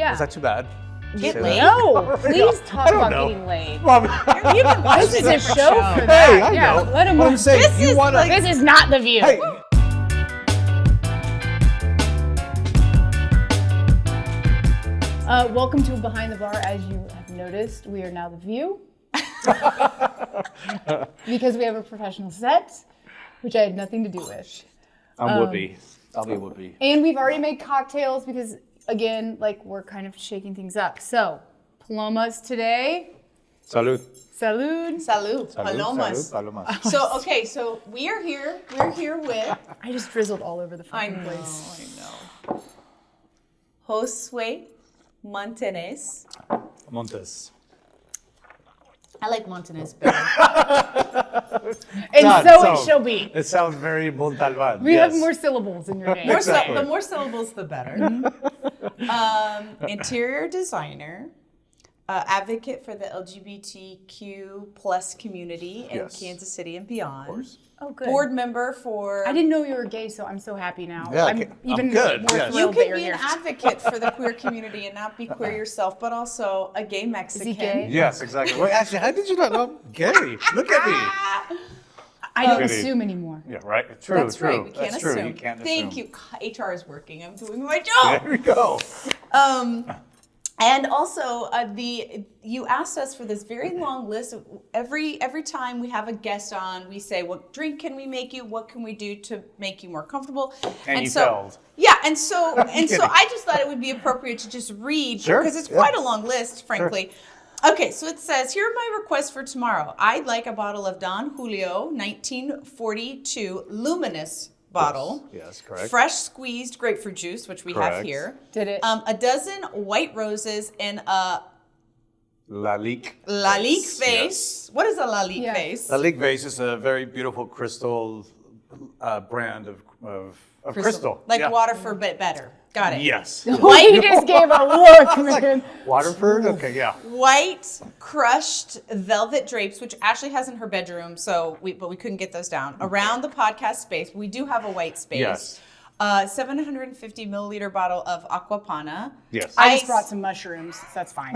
Yeah. Was that too bad? Get laid? No, please talk about know. getting laid. This This is a show for Hey, that. I Yeah, know. let him. But I'm saying, This you is want to. like- This is not the View. Hey, Welcome to Behind the Bar. As you have noticed, we are now the View because we have a professional set, which I had nothing to do with. I'm Whoopi. I'll be Whoopi. And we've already made cocktails because, again, like we're kind of shaking things up. So, Palomas today. Salud. Salud. Salud. Palomas. Salud, palomas. So we are here. We're here with. I just drizzled all over the I fucking know. place. I know. Josue, Montes. Montes. I like Montes better. And God, so it shall be. It sounds very Montalban. We yes. have more syllables in your name. Exactly. The more syllables, the better. Interior designer, advocate for the LGBTQ plus community in Yes. Kansas City and beyond. Of course. Oh, good. Board member for. I didn't know you were gay, so I'm so happy now. Yeah, I'm I'm even good, more yes. You thrilled that can you're be here. an advocate for the queer community and not be queer yourself, but also a gay Mexican. gay? Yes, exactly. Wait, actually, how did you not know I'm gay? Look at me. I don't Goody. assume anymore. Yeah, right. True, That's true. right. We can't That's assume. true. You can't Thank assume. you. HR is working. I'm doing my job. There we go. And also, you asked us for this very long list. Every time we have a guest on, we say, "What drink can we make you? What can we do to make you more comfortable?" And you so, failed. Yeah, and so kidding. I just thought it would be appropriate to just read Sure, because it's yeah. quite a long list, frankly. Okay, so it says, here are my requests for tomorrow. I'd like a bottle of Don Julio 1942 Luminous bottle. Yes, correct. Fresh squeezed grapefruit juice, which we have Correct. here. Did it? A dozen white roses in a Lalique. lalique Yes. vase. What is a lalique Yeah. vase? Lalique vase is a very beautiful crystal brand of crystal. Like Yeah. Waterford, but better. Got it. Yes. White, he just gave a look, man. Waterford? Okay, yeah. White crushed velvet drapes, which Ashley has in her bedroom, but we couldn't get those down. Around the podcast space, we do have a white space. Yes. 750 milliliter bottle of Aquapana. Yes. I just Ice- brought some mushrooms. So that's fine.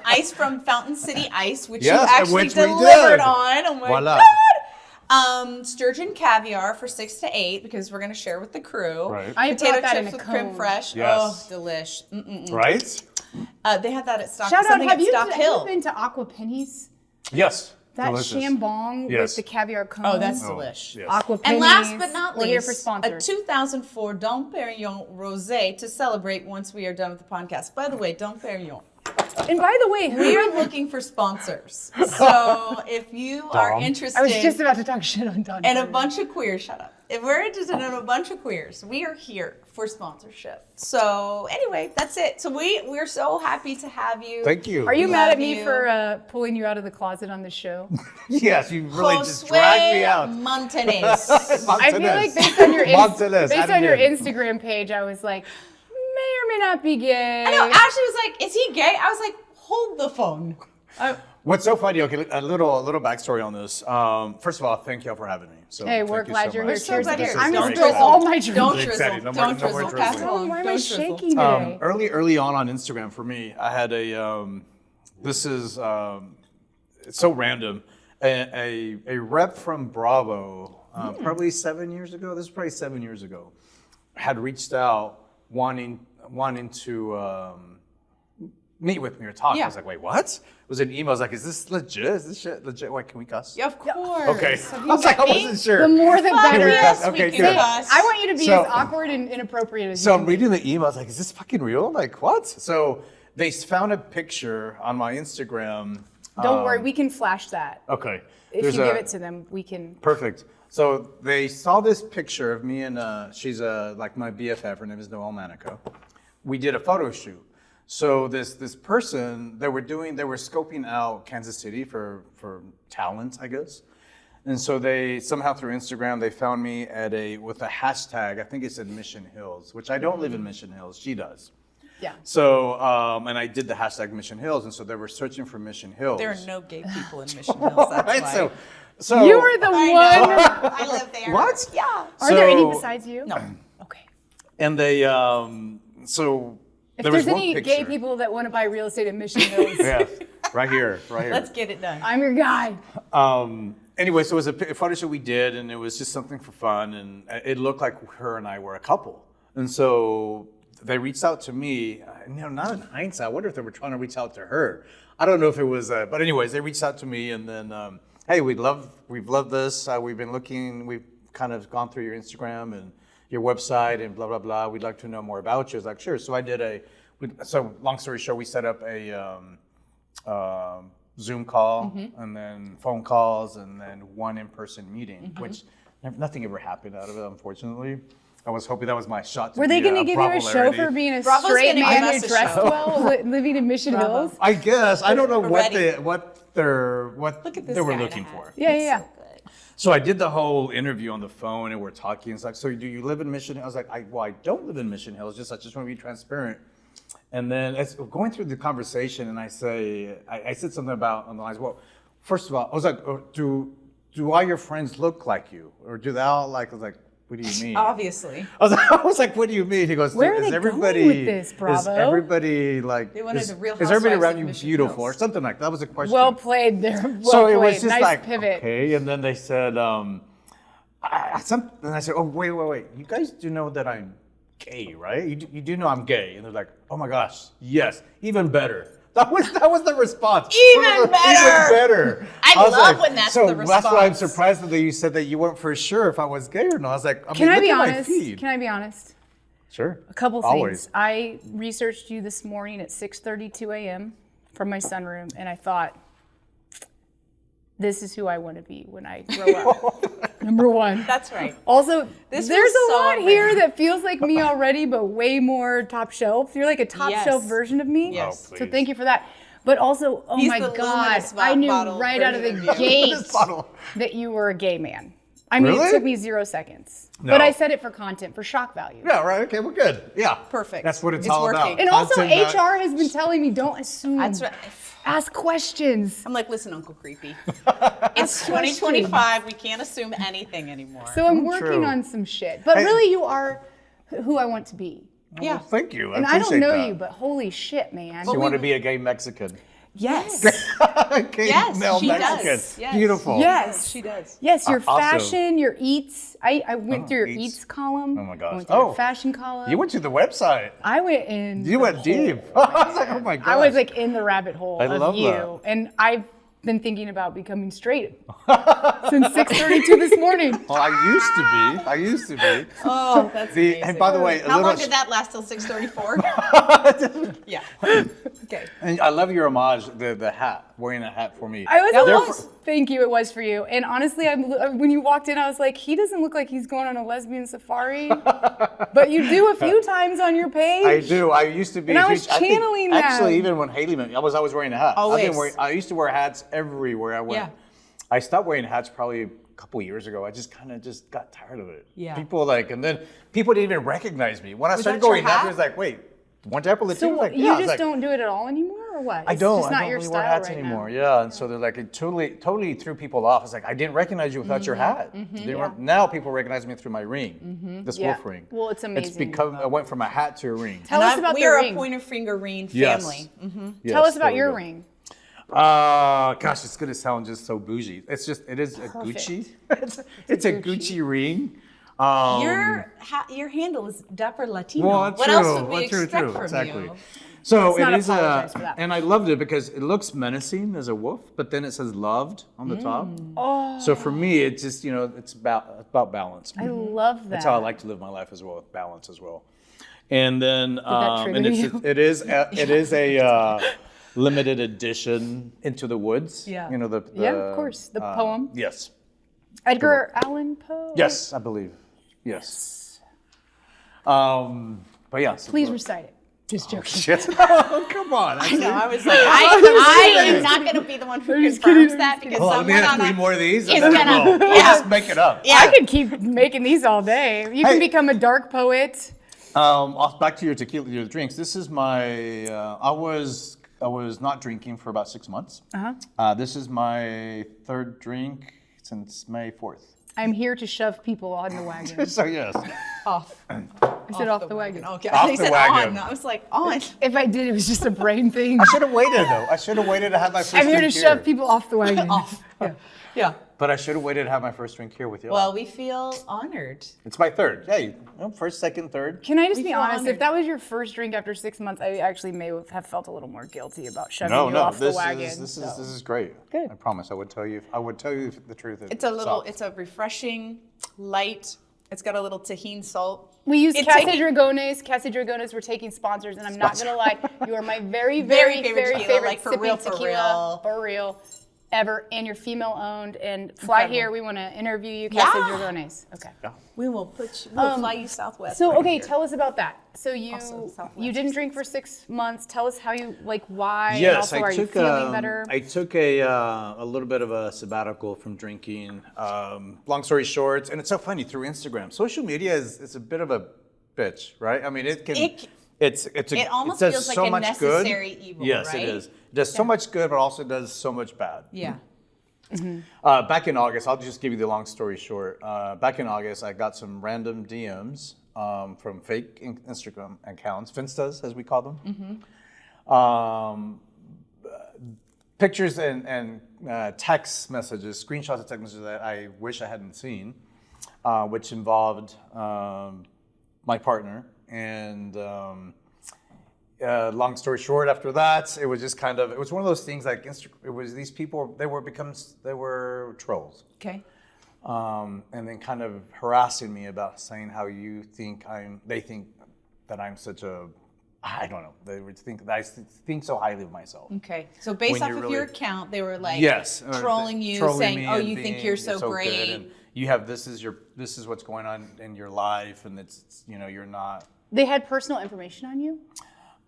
Ice from Fountain City Ice, which Yes, you actually which we delivered did. on. Oh my Voila. God. Sturgeon caviar for 6 to 8 because we're going to share with the crew. Right. I Potato brought that chips in a with creme cone. fraiche. Yes. Oh, delish. Mm-mm-mm. Right? They had that at Stock. Shout out, something have at you, Stock have Hill. you been to Aqua Pennies? Yes. That Delicious. shambong Yes. with the caviar cone. Oh, that's Oh, delish. yes. Aqua Pennies. And last but not We're here for least, a sponsors. 2004 Dom Perignon Rosé to celebrate once we are done with the podcast. By the way, Dom Perignon, And by the way, we are looking for sponsors. So if you are Dom. interested I was just about to talk shit on Don. and a Perry. bunch of queers, shut up. If we're interested in a bunch of queers, we are here for sponsorship. So anyway, that's it. So we're so happy to have you. Thank you. Are you mad at Love me you. for pulling you out of the closet on the show? Yes, you really just dragged me out. Montes. I feel like based on your Montes, based add on it your in. Instagram page, I was like, may or may not be gay. I know. Ashley was like, "Is he gay?" I was like, "Hold the phone." What's so funny? Okay, a little backstory on this. First of all, thank y'all for having me. So Hey, thank we're you glad so you're much. here. so Cheers glad again. you're I'm here. gonna Don't spill all drizzle. my Don't drinks. drizzle. Exciting. No more- Don't no more drizzle. Pass drizzling. along. Why am Don't I drizzle. shaking today? Early on Instagram for me, I had this is it's so random. A rep from Bravo, probably 7 years ago. This is probably 7 years ago, had reached out wanting to meet with me or talk. Yeah. I was like, wait, what? It was an email. I was like, is this legit? Is this shit legit? Wait, can we cuss? Yeah, of course. Okay. Have I you was like, I met me? wasn't sure. The more the better. Yes, Okay, we good. can cuss. I want you to be So- as awkward and inappropriate as So you I'm can. reading the email. I was like, is this fucking real? I'm like, what? So they found a picture on my Instagram. Don't worry, we can flash that. Okay. If There's you give it to them, we can. Perfect. So they saw this picture of me and she's like my BFF. Her name is Noelle Manico. We did a photo shoot. So this person they were scoping out Kansas City for talent, I guess. And so they somehow through Instagram they found me with a hashtag. I think it said Mission Hills, which I don't live in Mission Hills. She does. Yeah. So and I did the hashtag Mission Hills, and so they were searching for Mission Hills. There are no gay people in Mission Hills. That's Right, why. so You were the I one. know. I live there. what? Yeah. Are there any So- besides you? No. Okay. And they, so If There was there's one any gay picture. people that want to buy real estate in Mission Hills, Yes, right here, right here. Let's get it done. I'm your guy. Anyway, so it was a photo shoot we did, and it was just something for fun, and it looked like her and I were a couple. And so they reached out to me. Not in hindsight. I wonder if they were trying to reach out to her. I don't know if it was, but anyways, they reached out to me, and then, hey, we've loved this. We've been looking. We've kind of gone through your Instagram and your website, and blah blah blah. We'd like to know more about you. I was like, sure. So I did so long story short, we set up a Zoom call, and then phone calls, and then one in-person meeting, which nothing ever happened out of it, unfortunately. I was hoping that was my shot to Were they be going to give you a show Bravo-larity. for being a Bravo's straight gonna man give who us a dressed show. well, living in Mission Bravo. Hills? I guess. I don't know what Ready. they were Look at this looking guy in a hat. for. Yeah. So I did the whole interview on the phone, and we're talking. It's like, so do you live in Mission Hills? I was like, I don't live in Mission Hills. I just want to be transparent. And then as going through the conversation, and I said something about on the lines. Well, first of all, I was like, do all your friends look like you, or do they all like? I was like, what do you mean? Obviously. I was like, what do you mean? He goes, Where are is they everybody going with this, Is Bravo? everybody like? They wanted is, the Real is everybody Housewives around of you Mission beautiful Hills. or something like that? Was a question. Well played there. Well So played. it was just nice like, pivot. okay. And then they said, and I said, oh, wait. You guys do know that I'm gay, right? You do know I'm gay. And they're like, oh my gosh, yes, even better. That was the response. Even better. Even better. I was love when that's the That's why I'm response. surprised that you said that you weren't for sure if I was gay or not. I was like, Can I look be at my honest? feed. Can I be honest? Sure. A couple Always. things. I researched you this morning at 6:32 a.m. from my sunroom, and I thought, this is who I want to be when I grow up. Number one. That's right. Also, This there's was a so lot here amazing. that feels like me already, but way more top shelf. You're like a top Yes. shelf version of me. Yes. Oh, So please. thank you for that. But also, oh He's my the God, luminous I knew bottle right out of the version of you. gate Luminous bottle. that you were a gay man. I mean, Really? it took me 0 seconds. No. But I said it for content, for shock value. Yeah, right. Okay, we're good. Yeah. Perfect. That's what it's It's all working. about. And also, Content, HR has been telling me don't assume. That's right. Ask questions. I'm like, listen, Uncle Creepy. It's 2025. We can't assume anything anymore. So I'm working True. on some shit. But Hey. really, you are who I want to be. yeah. Well, thank you. And I don't appreciate know that. you, but holy shit, man. You want to be a gay Mexican. Yes. Gay Yes, male she Mexican. does. Yes. Beautiful. Yes. She does. Yes, your Awesome. fashion, your eats. I went through your Eats. eats column. Oh my gosh. I went through Oh. your fashion column. You went to the website. I went in. You the went hole. deep. I was like, oh my god. I was like in the rabbit hole I of love you. that. And I've been thinking about becoming straight since 6:32 this morning. Well, I used to be. Oh, that's amazing. And by the way, How long did that last till 6:34? Yeah. Okay. And I love your homage, the hat, wearing a hat for me. I was That almost, thank you, it was for you. And honestly, when you walked in, I was like, he doesn't look like he's going on a lesbian safari. But you do a few times on your page. I do. I used to be. And a I was huge- think channeling that. Actually, even when Haley met me, I was always wearing a hat. Always. I used to wear hats everywhere I went. Yeah. I stopped wearing hats probably a couple years ago. I just kind of just got tired of it. Yeah. And then people didn't even recognize me. When I started that your going hats, hat? it was like, wait, 1dapperlatino? So Like, you yeah. It's just like, don't do it at all anymore, or what? I It's don't. just I not don't your really style wear hats right anymore. now. Yeah, and so they're like, it totally threw people off. It's like I didn't recognize you without your hat. Yeah. Now people recognize me through my ring, this Yeah. wolf ring. Well, it's It's amazing. become. I went from a hat to a ring. Tell us about we the are ring. a pointer finger ring Yes. family. Yes, Tell us about there we your go. ring. Gosh, it's gonna sound just so bougie. It is a Perfect. Gucci. it's a Gucci ring. Your handle is Dapper Latino. Well, that's what true. else would we Well, true, expect true. from Exactly. you? So Let's not it is apologize for that. and I loved it because it looks menacing as a wolf, but then it says loved on the top. Oh, So for me, it's just it's about balance. I love that. That's how I like to live my life as well, with balance as well. And then trigger and you? it is a limited edition Into the Woods. Yeah. Yeah, of course. The poem. Yes. Edgar Allan Poe. Yes, I believe. Yes. But yeah. So Please recite it. Just joking. Shit. Oh, come on. I know. I was like, I am not going to be the one who just confirms kidding, that because Hold on, let me someone have on 3 more of these. is And then gonna- we'll yeah. just make it up. Yeah. I could keep making these all day. You Hey. can become a dark poet. Back to your tequila, your drinks. This is my. I was not drinking for about 6 months. This is my 3rd drink since May 4th. I'm here to shove people on the wagon. So yes. off. I said off the wagon. Okay, Off I the said wagon. on. I was like, on. If I did, it was just a brain thing. I should have waited though. I should have waited to have my first I'm here to drink shove people off the wagon. Off. Yeah. Yeah. But I should have waited to have my first drink here with you. Well, we feel honored. It's my third. Yeah, first, second, third. Can I just We be feel honest? honored. If that was your first drink after 6 months, I actually may have felt a little more guilty about shoving No, you no, off the this wagon. is this is great. Good. I promise. I would tell you the truth. It's a little, it's a refreshing, light. It's got a little tahini salt. We use It's Casa taking- Dragones. Casa Dragones, we're taking sponsors, and I'm not going to lie, you are my very, Very very, favorite very tequila, favorite like, for sipping real, for tequila, for real, ever. And you're female owned. And fly Incredible. here. We want to interview you, Casa Yeah. Dragones. Okay. We will we'll fly you Southwest. So right okay, here. tell us about that. So you Also Southwest. you didn't drink for 6 months. Tell us how you why. And Yes, also, I are took you feeling better? I took a little bit of a sabbatical from drinking. Long story short, and it's so funny through Instagram. Social media is a bit of a bitch, right? I mean, it can. It almost does feels like so a much necessary good. evil, Yes, right? it is. It does so much good, but also does so much bad. Yeah. Back in August, I'll just give you the long story short. Back in August, I got some random DMs from fake Instagram accounts, Finstas as we call them. Pictures and text messages, screenshots of text messages that I wish I hadn't seen, which involved my partner. And long story short, after that, it was just kind of, it was one of those things like it was these people, they were trolls. Okay. And then kind of harassing me about saying how they think that I'm such a, I don't know, they would think that I think so highly of myself. Okay. So based When off you're of your really- account, they were like Yes, or trolling you, trolling saying, me "Oh, and you think being you're so good, great." and you have this is what's going on in your life, and it's you're not They had personal information on you?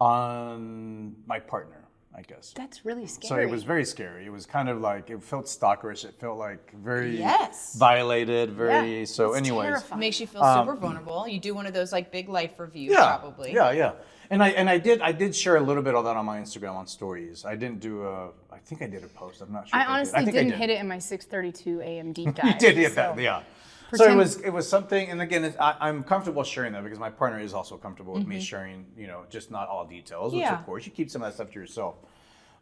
on my partner, I guess. That's really scary. So it was very scary. It was kind of like, it felt stalkerish. It felt like very Yes. violated, very, Yeah, so it's anyways. terrifying. Makes you feel super vulnerable. You do one of those like big life reviews, Yeah, probably. yeah. And I did share a little bit of that on my Instagram on stories. I didn't do I think I did a post. I'm not sure. I if honestly did. I think I didn't did. hit it in my 6:32 a.m. deep dive. You did hit so- that, yeah. Pretend- So it was something, and again, I'm comfortable sharing that because my partner is also comfortable with me sharing, just not all details, which Yeah. of course you keep some of that stuff to yourself.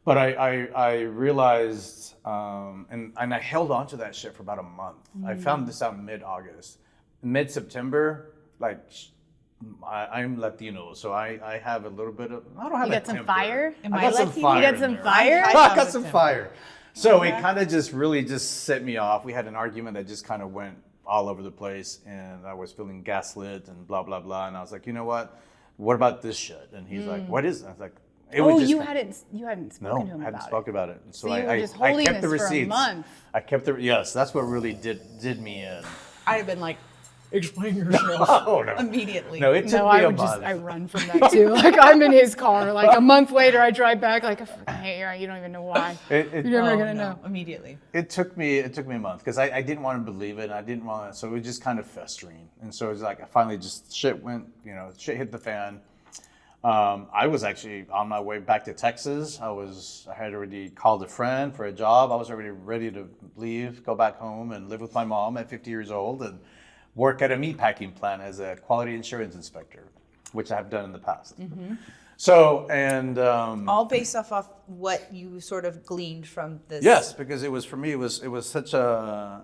But I realized, and I held on to that shit for about a month. I found this out mid-August. Mid-September, like, I'm Latino, so I have a little bit of, I don't have You a got some temper. fire? Am I I got some Latino? fire. You got in some there. fire? I I have got a some temper. fire. So it kind of just really just set me off. We had an argument that just kind of went all over the place, and I was feeling gaslit and blah, blah, blah. And I was like, you know what? What about this shit? And he's like, what is it? I was like, it was just you kinda- hadn't spoken no, to him I hadn't about spoken about it. So you were just holding I kept the this for a receipts. month. I kept the, yes, that's what really did me in. I'd have been like, explain yourself Oh, no. immediately. No, it took No, me I a would just, month. I run from that too. Like I'm in his car. Like a month later, I drive back. Like I fucking hate you. You don't even know why. You're never Oh, gonna no, know. immediately. It took me a month because I didn't want to believe it. I didn't want to, so it was just kind of festering. And so it was like, I finally just, shit hit the fan. I was actually on my way back to Texas. I had already called a friend for a job. I was already ready to leave, go back home and live with my mom at 50 years old and work at a meatpacking plant as a quality insurance inspector, which I have done in the past. So, and All based off of what you sort of gleaned from this. yes, because it was, for me, it was a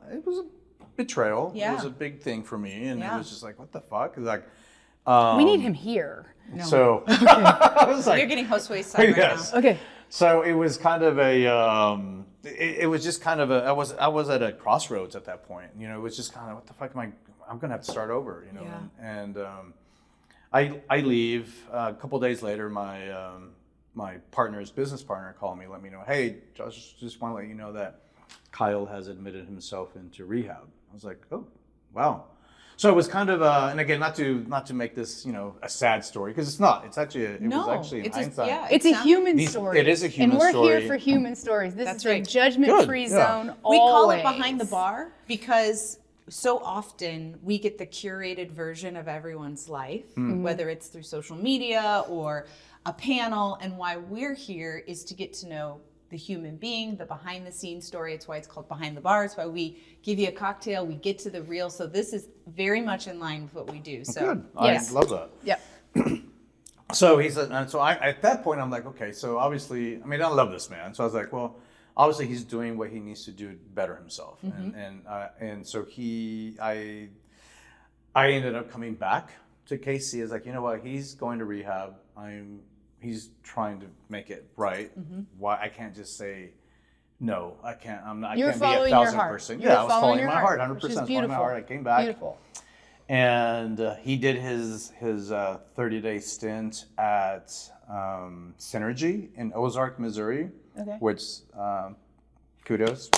betrayal. Yeah. It was a big thing for me. And Yeah. it was just like, what the fuck? Like, We need him here. so I was like, You're getting Josue's side right yes. now. Okay. So it was kind of it was just kind of I was at a crossroads at that point. It was just kind of, what the fuck I'm gonna have to start over, Yeah. And I leave. A couple days later, my business partner called me, let me know, hey, just want to let you know that Kyle has admitted himself into rehab. I was like, oh, wow. So it was kind of, and again, not to make this, a sad story, because it's not. It's actually, it was actually in it's hindsight. It's a not- human These- story. it is a human and we're story. here for human stories. This That's is right. a judgment-free Good, yeah. zone. We call it always. behind the bar because so often we get the curated version of everyone's life, whether it's through social media or a panel. And why we're here is to get to know the human being, the behind the scenes story. It's why it's called Behind the Bar. It's why we give you a cocktail, we get to the real. So this is very much in line with what we do. So Good. Yes. I love that. Yep. So he said, and so I, at that point, I'm like, okay, so obviously, I mean, I love this man. So I was like, well, obviously he's doing what he needs to do to better himself. And so I ended up coming back to Casey. Is like, you know what, he's going to rehab. He's trying to make it right. Why I can't just say, no, I can't. I'm not. I You're can't be a following your 1,000% heart. person. You're Yeah, I was following your my heart, which 100% is following my beautiful. heart. I came back. Beautiful. And he did his 30-day stint at Synergy in Ozark, Missouri, Okay. which kudos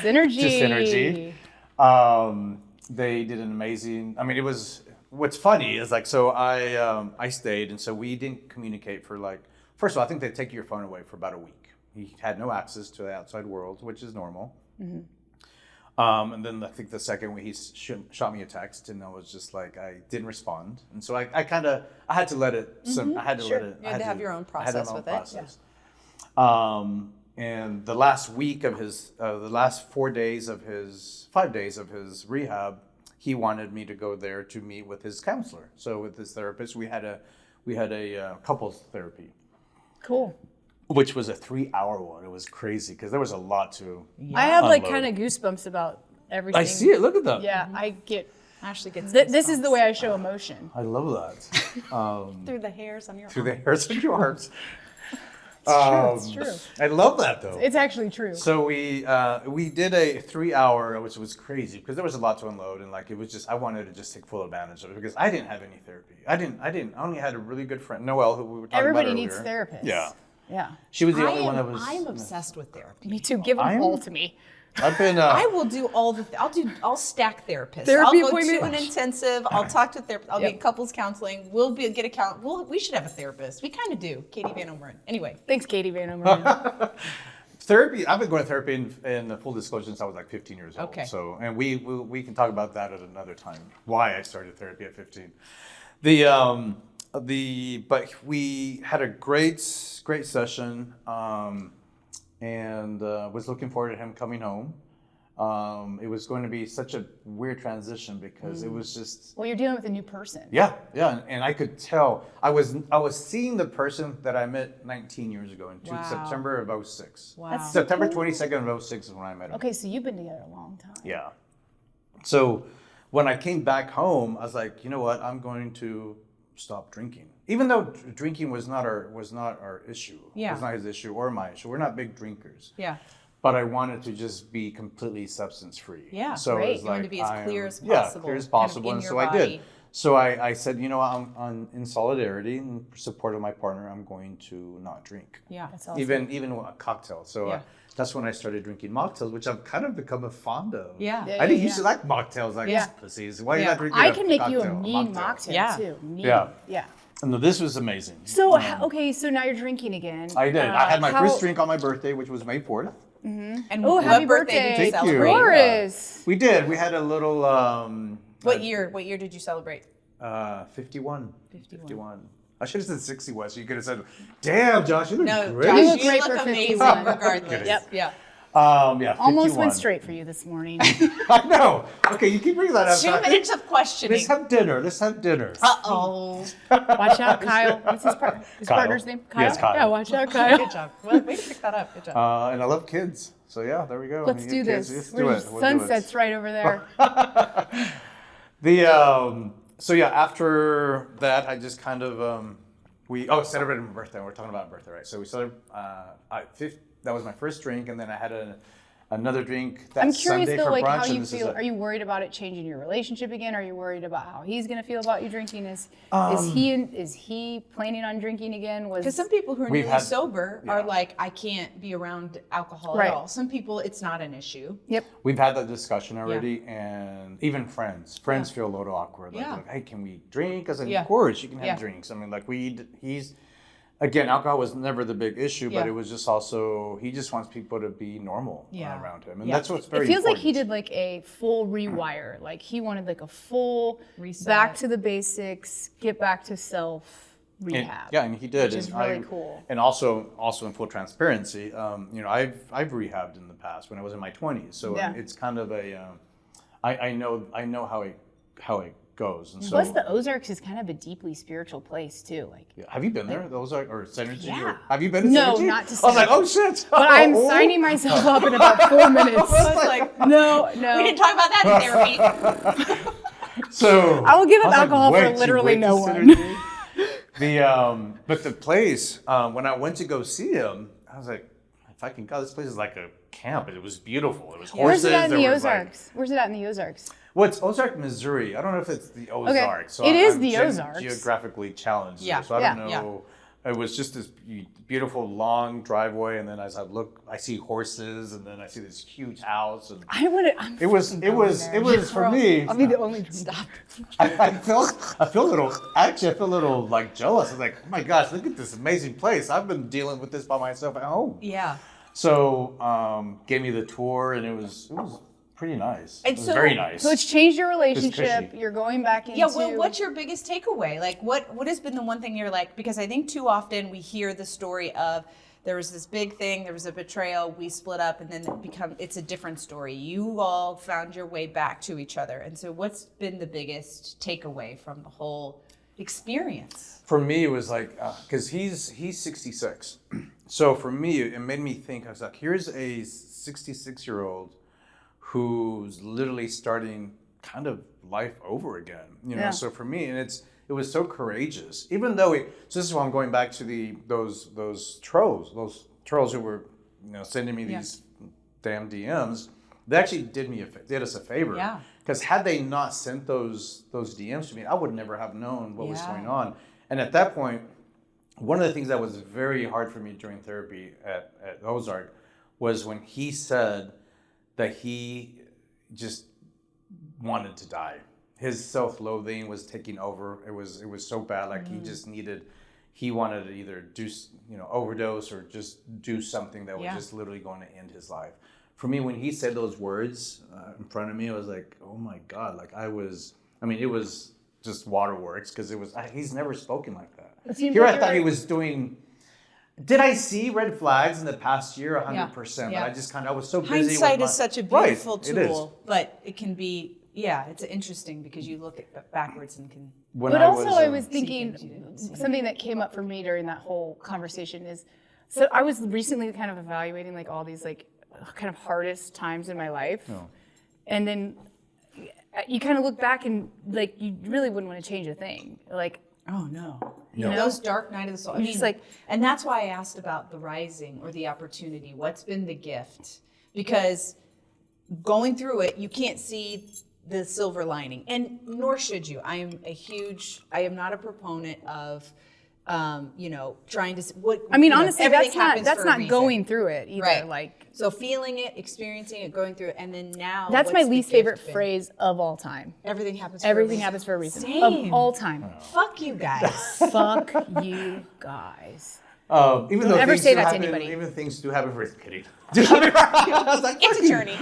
Synergy. to Synergy. They did an amazing. I mean, it was. What's funny is like, so I stayed, and so we didn't communicate for like. First of all, I think they take your phone away for about a week. He had no access to the outside world, which is normal. And then I think the second week he shot me a text, and I was just like, I didn't respond, and so I had to let it. I had to let it. You had to have your own process with it. And the last week of his, the last 5 days of his rehab, he wanted me to go there to meet with his counselor. So with his therapist, we had a couples therapy. Cool. Which was a 3-hour one. It was crazy because there was a lot to. I have like unload. kind of goosebumps about everything. I see it. Look at that. Yeah, I get. Ashley gets This is the way I show emotion. I love that. through the hairs on your Through the arm. hairs of your arms. It's true. I love that though. It's actually true. So we did a 3-hour, which was crazy because there was a lot to unload, and like it was just I wanted to just take full advantage of it because I didn't have any therapy. I only had a really good friend, Noelle, who we were talking Everybody about needs earlier. therapists. Yeah, Yeah. she was the only one that was. I'm obsessed with therapy. Me too. Give them all to me. I've been. I will do all the. I'll stack therapists. Therapy I'll go to appointment? an intensive. I'll talk to a therapist. I'll Yep. get couples counseling. Get a count. We should have a therapist. We kind of do. Katie Van Omeren. Anyway. Thanks, Katie Van Omeren. Therapy. I've been going to therapy in full disclosure since I was like 15 years old. Okay. So, and we can talk about that at another time. Why I started therapy at 15. But we had a great session, and was looking forward to him coming home. It was going to be such a weird transition because it was just. Well, you're dealing with a new person. Yeah, and I could tell I was seeing the person that I met 19 years ago in Wow. September of 06. Wow. That's September 22nd of 06 is when I met him. Okay, so you've been together a long time. Yeah. So when I came back home, I was like, you know what? I'm going to stop drinking. Even though drinking was not our issue. Yeah. It was not his issue or my issue. We're not big drinkers. Yeah. But I wanted to just be completely substance free. Yeah, so great. It was You wanted to be as clear as possible, Yeah, clear as kind of possible. in And your so I body. did. So I said, you know what, I'm in solidarity and support of my partner, I'm going to not drink. Yeah. That's awesome. Even a cocktail. So Yeah. that's when I started drinking mocktails, which I've kind of become a fond of. Yeah. I didn't used to like mocktails, like Yeah. pussies. Why are you Yeah. not drinking I a can make you a cocktail, mean mocktail Yeah. too. Mean. Yeah. Yeah. And this was amazing. So okay, so now you're drinking again. I did. I had my how- first drink on my birthday, which was May 4th. And Oh, what happy birthday birthday. did you Thank you. celebrate? Taurus. We did. We had a little. What year did you celebrate? 51. 51. 51. I should have said 61, so you could have said, damn, Josh, you look No, great. Josh, You look you great look for amazing 51. regardless. Yep. Yeah. Yeah, 51. Almost went straight for you this morning. I know. Okay, you keep bringing that up. 2 minutes of questioning. Let's have dinner. Uh-oh. Watch out, Kyle. What's his Kyle. partner's name? Kyle? Yes, Kyle. Yeah, watch out, Kyle. Good job. Well, way to pick that up. Good job. And I love kids. So yeah, there we go. Let's You do get kids, this. Let's do it. We'll do it. Sunset's right over there. So yeah, after that, I just kind of celebrated my birthday. We're talking about birthday, right? So we celebrated. That was my first drink, and then I had another drink that I'm curious Sunday though, for like brunch. how and you this is feel. it. Are you worried about it changing your relationship again? Are you worried about how he's going to feel about you drinking? Is he planning on drinking again? Because some people who are We've newly had- sober yeah. are like, I can't be around alcohol Right. at all. Some people, it's not an issue. Yep. We've had that discussion already, and even friends feel a little awkward. Like, Yeah. hey, can we drink? I said, Yeah. of course, you can have Yeah. drinks. I mean, like again, alcohol was never the big issue, but Yeah. it was just also, he just wants people to be normal Yeah. around him. And Yeah. that's what's very It feels like important. he did like a full rewire. Like he wanted like a full Reset. back to the basics, get back to self. rehab. And he did. Which is really cool. And also in full transparency, I've rehabbed in the past when I was in my 20s. So it's kind of I know how it goes. And so, plus, the Ozarks is kind of a deeply spiritual place too. Like, have you been there? The Ozarks or Synergy? Yeah. Have you been to No, Synergy? not to I was like, Synergy. oh shit. but I'm signing myself up in about 4 minutes. I was like, No. we didn't talk about that in therapy. So I will give up I was alcohol wait, for you literally went no to one. Synergy? But the place, when I went to go see him, I was like, if I can go, this place is like a camp. It was beautiful. It was horses. Where's it at in the there was, like- Ozarks? Where's it at in the Ozarks? Well, it's Ozark, Missouri. I don't know if it's the Ozarks. So It is I'm the Ozarks. Geographically challenged. Yeah, So I don't yeah. know. It was just this beautiful long driveway, and then as I look, I see horses, and then I see this huge house. And I want to. it was for me. I'll be the only. Stop. I feel a little like jealous. I was like, oh my gosh, look at this amazing place. I've been dealing with this by myself at home. Yeah. So gave me the tour, and it was pretty nice. And It was so- very nice. So it's changed your cushy. relationship. You're going back into. Yeah, well, what's your biggest takeaway? Like, what has been the one thing you're like, because I think too often we hear the story of there was this big thing, there was a betrayal, we split up, and then it's a different story. You all found your way back to each other. And so what's been the biggest takeaway from the whole experience? For me, it was like, because he's 66. So for me, it made me think, I was like, here's a 66-year-old who's literally starting kind of life over again, Yeah. So for me, and it was so courageous, even though so this is why I'm going back to those trolls who were, sending me these damn DMs. They actually did us a favor. Yeah. Because had they not sent those DMs to me, I would never have known what was Yeah. going on. And at that point, one of the things that was very hard for me during therapy at Ozark was when he said that he just wanted to die. His self-loathing was taking over. It was so bad. Like he wanted to either do, overdose or just do something that was just literally going to end his life. For me, when he said those words in front of me, I was like, oh my God. Like it was just waterworks because he's never spoken like that. Here I thought he was doing. Did I see red flags in the past year? 100%. Yeah. But I was so busy. Hindsight is such a beautiful Right, it is. tool, but it can be, it's interesting because you look at backwards and can. But I was thinking something that came up for me during that whole conversation is, so I was recently kind of evaluating like all these like kind of hardest times in my life, and then you kind of look back and like you really wouldn't want to change a thing. Like, Oh no. No. Those dark night of the soul. I You're mean, just like- and that's why I asked about the rising or the opportunity. What's been the gift? Because going through it, you can't see the silver lining, and nor should you. I am not a proponent of, trying to. Honestly, everything that's happens for a not reason. going through it either. Right. Like, So feeling it, experiencing it, going through it, and then now. that's my what's the least gift favorite been? phrase of all time. Everything happens. Everything happens for a reason. Same. Of all time. Fuck you guys. Fuck you guys. Even though ever things say do that to happen, anybody. even things do happen for kidding. I was like, It's a journey.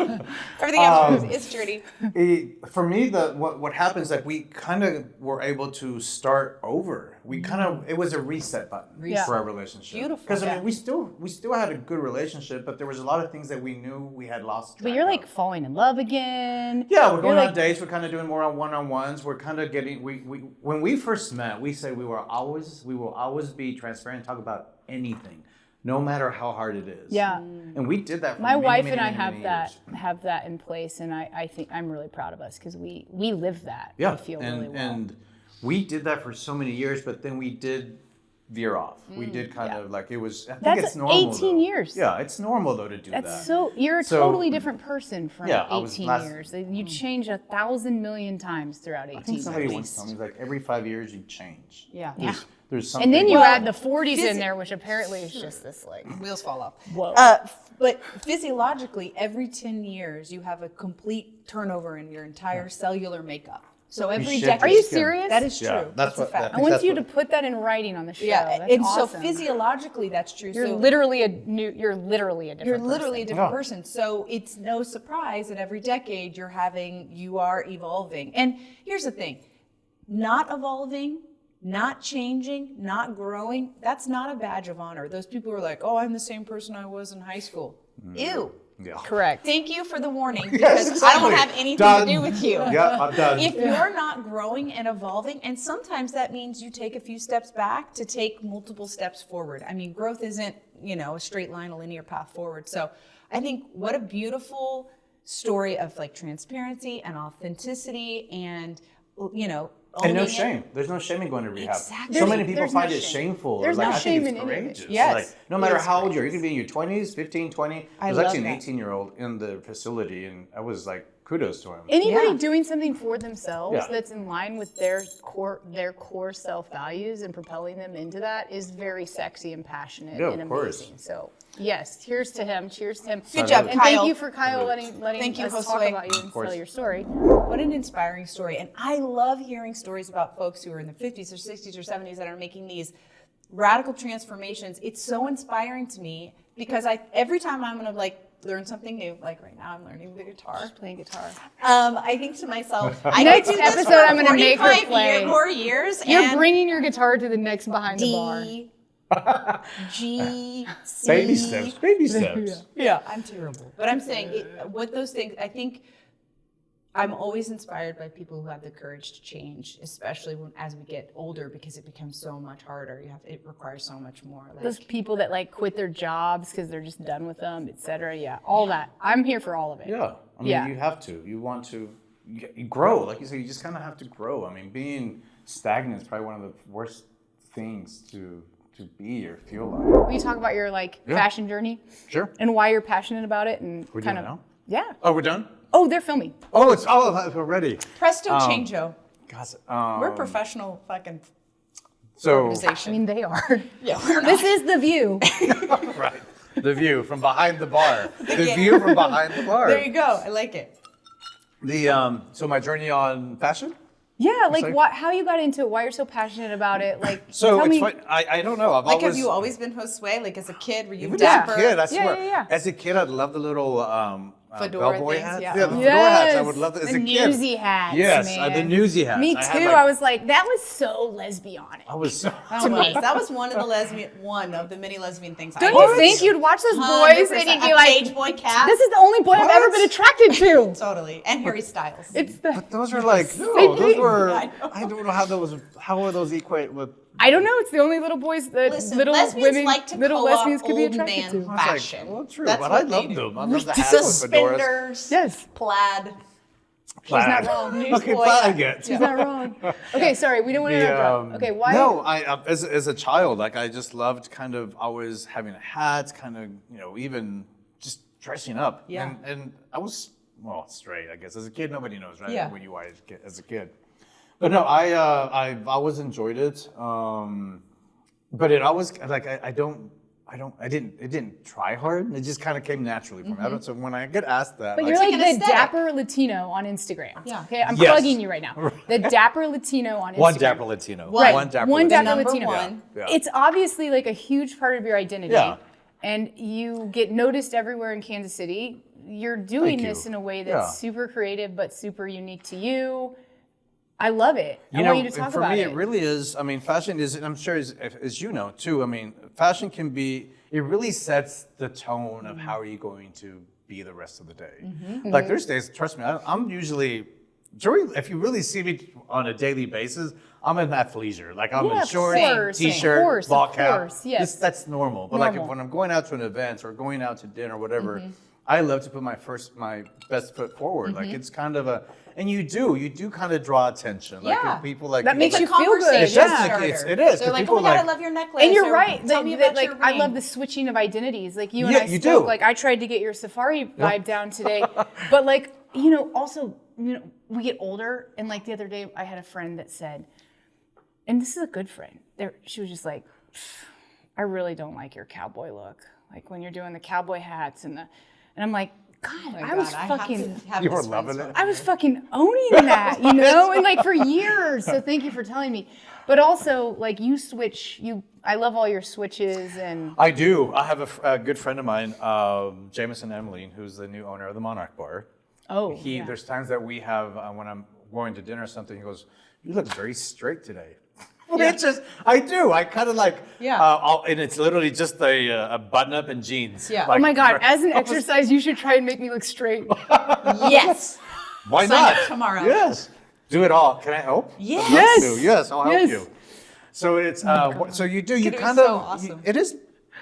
Everything happens. It's a journey. For me, what happens that we kind of were able to start over. We it was a reset button Reset. for our relationship. Beautiful. Because Yeah. we still had a good relationship, but there was a lot of things that we knew we had lost track But you're like of. falling in love again. Yeah, we're You're going like- on dates. We're kind of doing more on one-on-ones. We're kind of getting. We when we first met, we said we will always be transparent, talk about anything, no matter how hard it is. Yeah. And we did that. For My many, wife many, and I many, have many that years. in place, and I think I'm really proud of us because we live that. Yeah, I feel and really well. and we did that for so many years, but then we did veer off. We did kind yeah. of like it was. I think That's it's normal. 18 though. years. Yeah, it's normal though to do that. That's so you're a So- totally different person from Yeah, I was 18 last- years. You change 1,000 million times throughout 18 I think somebody years. once told me like every 5 years you change. Yeah. There's something. And then you Well, add the 40s in there, which apparently is just this like Wheels fall off. whoa. But physiologically, every 10 years, you have a complete turnover in your entire cellular makeup. So every shed decade. Are you skin. serious? That is true. Yeah, that's what. a fact. I want you to put that in writing on the show. Yeah, That's and awesome. so physiologically, that's true. You're so literally a different you're literally a person. different Yeah. person. So it's no surprise that every decade you are evolving. And here's the thing, not evolving not changing, not growing, that's not a badge of honor. Those people are like, oh, I'm the same person I was in high school. Ew. Yeah. Correct. Thank you for the warning, because Yes, exactly. I don't have anything Done. to do with you. Yeah, I'm done. If you're not growing and evolving, and sometimes that means you take a few steps back to take multiple steps forward. I mean, growth isn't, a straight line, a linear path forward. So I think what a beautiful story of like transparency and authenticity and, And no owning it. shame. There's no shame in going to rehab. Exactly. So many people There's no find it shame. shameful. There's like, no I shame think in it's any of it. courageous. Yes. Like, no matter It is how old you are, you can be in your 20s, 15, 20. I There's love actually an that. 18-year-old in the facility, and I was like, kudos to him. Anybody Yeah. doing something for themselves Yeah. that's in line with their core self values and propelling them into that is very sexy and passionate Yeah, and of course. amazing. So yes, here's to him. Cheers to him. Good job, And Kyle. thank you for Kyle letting Thank you, us talk Josue. about you and course. tell your story. What an inspiring story. And I love hearing stories about folks who are in their 50s or 60s or 70s that are making these radical transformations. It's so inspiring to me because every time I'm going to learn something new, like right now I'm learning the guitar. Just playing guitar. I think to myself, I Next could do this episode, for I'm gonna make her 45 play. more years. You're and bringing your guitar to the next behind the bar. D, G, C. Baby steps. Baby steps. Yeah, I'm terrible. But I'm saying, with those things, I think I'm always inspired by people who have the courage to change, especially as we get older, because it becomes so much harder. It requires so much more. Those people that quit their jobs because they're just done with them, et cetera. Yeah, all that. I'm here for all of it. Yeah. I mean, Yeah. you have to. You want to you grow. Like you said, you just kind of have to grow. I mean, being stagnant is probably one of the worst things to be or feel like. Will you talk about your fashion journey Sure. and why you're passionate about it and We're kind doing of it now? Yeah. Oh, we're done? Oh, they're filming. Oh, it's all already. Presto changeo. Gosh, We're professional fucking so, I organization. mean, they are. Yeah. This is The View. right. The view from behind the bar. The view from behind the bar. There you go. I like it. So my journey on fashion? Yeah, Sorry? how you got into it, why you're so passionate about it. So tell it's me. fun. I don't know. I've Like, always, have you always been Josue? As a kid, were you even dapper? as a kid, I Yeah, swear. yeah, yeah. As a kid, I'd love the little Fedora bellboy things, hats. yeah. Yeah, the fedora hats. I Yes, would love that as the a kid. newsy hats, Yes, man. the newsy hats. Me I too. had, I was like, that was so lesbianic. I was so. That was one of the many lesbian things. Don't I you did. think you'd watch those boys 100%. and you'd be A like, page boy cat. this is the only boy I've ever been attracted to. Totally. And Harry Styles. It's the. But those were like, no, Same those thing. were. I know. I don't know how were those equate with. I don't know. It's the only little boys that Listen, little lesbians women, like to little co-op lesbians could be old attracted man to. I was like, fashion. well, true, That's but what I they love do. them. I love the hats with fedoras. Suspenders. Yes. Plaid. She's not wrong. Okay, Newsboy. plaid I get. She's not wrong. Okay, sorry. We don't want to interrupt. Okay, why? No, as a child, I just loved kind of always having hats, kind of even just dressing up. Yeah. And I was straight, I guess. As a kid, nobody knows, right? Yeah. What you are as a kid. But no, I've always enjoyed it. But it always it didn't try hard. It just kind of came naturally from me. So when I get asked that, But you're like like an the aesthetic. Dapper Latino on Instagram. Yeah. Okay, I'm Yes. plugging you right now. The Dapper Latino on Instagram. one dapper Latino. Right. One dapper One Latino. Dapper Number Latino. one. Yeah. It's obviously like a huge part of your identity. Yeah. And you get noticed everywhere in Kansas City. You're doing Thank this you. in a way that's Yeah. super creative but super unique to you. I love it. I want you to talk for about me, it. it really is. I mean, fashion is, and I'm sure as you know too. I mean, fashion can be. It really sets the tone of how are you going to be the rest of the day. Like there's days, trust me, I'm usually if you really see me on a daily basis, I'm in athleisure. Like I'm Yeah, in of shorts, course, of t-shirt, course, ball of cap. course, yes. That's normal. But like Normal. when I'm going out to an event or going out to dinner or whatever, I love to put my best foot forward. Like it's kind of and you do kind of draw attention. Like Yeah. if people like That makes It's a you feel good. conversation It's just Yeah. like- starter. it is, 'cause They're like, people oh my God, like- I love your necklace. And you're or, right. Tell me that, about your I love ring." the switching of identities. Like you and Yeah, I you spoke. do. Like I tried to get your safari vibe down today, but also we get older. And like the other day, I had a friend that said, and this is a good friend. She was just like, I really don't like your cowboy look. Like when you're doing the cowboy hats and I'm like, God, Oh my I God, was have fucking. to have You this were friend loving story. it. I was fucking owning that, and like for years. So thank you for telling me. But also, like you switch. I love all your switches and. I do. I have a good friend of mine, Jameson Emmeline, who's the new owner of the Monarch Bar. Oh. There's times that we have when I'm going to dinner or something. He goes, "You look very straight today." Which is, I do. I kind of like, Yeah. and it's literally just a button up and jeans. Yeah. Oh my God, as an exercise, you should try and make me look straight. Yes. Why Sign not? up tomorrow. Yes. Do it all. Can I help? Yes. I'd love to. Yes, I'll help Yes. you. So it's, so you do, you It was kind so of, awesome. it is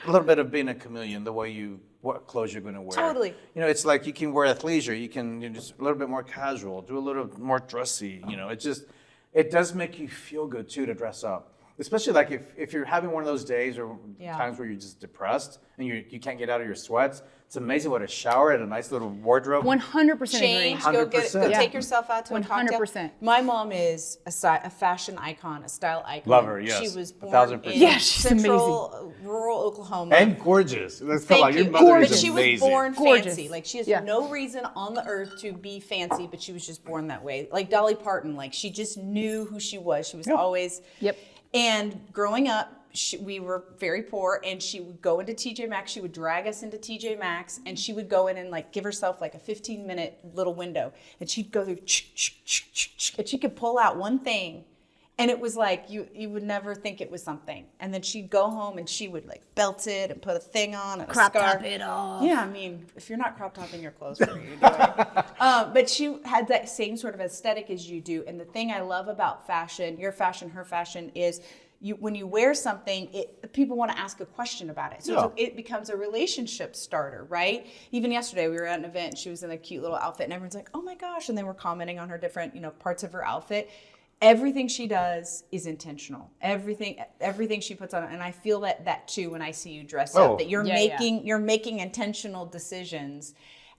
a little bit of being a chameleon, the way what clothes you're going to wear. Totally. You know, it's like you can wear athleisure, you can just a little bit more casual, do a little more dressy, you know, it does make you feel good too to dress up. Especially like if you're having one of those days or times where you're just depressed and you can't get out of your sweats, it's amazing what a shower and a nice little wardrobe. 100% agree. Change, go 100%. take yourself out to a cocktail. 100%. My mom is a fashion icon, a style icon. Love her, yes. She was born 1000%. in Yeah, she's central rural Oklahoma. And gorgeous. Let's come Thank on, your you. mother But is she was amazing. born Gorgeous. fancy. Like she has Yeah. no reason on the earth to be fancy, but she was just born that way. Like Dolly Parton, like she just knew who she was. She was always. Yep. And growing up, we were very poor, and she would go into TJ Maxx. She would drag us into TJ Maxx, and she would go in and like give herself like a 15-minute little window, and she'd go through, and she could pull out one thing, and it was like you would never think it was something. And then she'd go home and she would like belt it and put a thing on and Crop a scarf. top it off. Yeah, I mean, if you're not crop topping your clothes, what are you doing? But she had that same sort of aesthetic as you do. And the thing I love about fashion, your fashion, her fashion, is when you wear something, people want to ask a question about it. So it becomes a relationship starter, right? Even yesterday, we were at an event and she was in a cute little outfit and everyone's like, oh my gosh. And they were commenting on her different, parts of her outfit. Everything she does is intentional. Everything she puts on, and I feel that too when I see you dress up. That you're making intentional decisions.